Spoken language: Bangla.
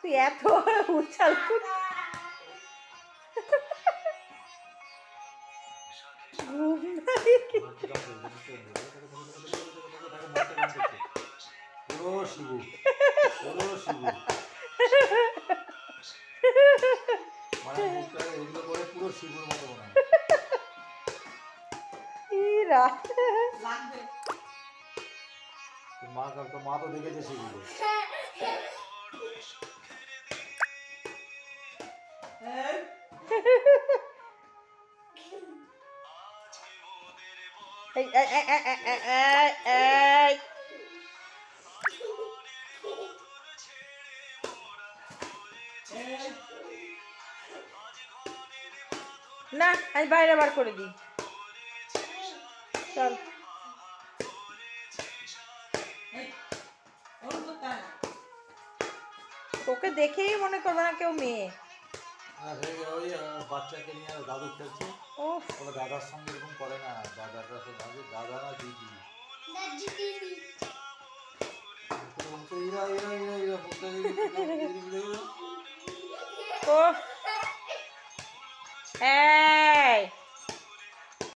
তুই এত উচ্ছাল মা তো দেখেছে সেগুলো। না আমি বাইরে বার করে দিই চল তোকে দেখেই মনে করবে না কেউ মেয়ে ওই বাচ্চাকে নিয়ে দাদু খেলছে দাদার সঙ্গে এরকম করে না দাদাটা দাদা না দিদি ও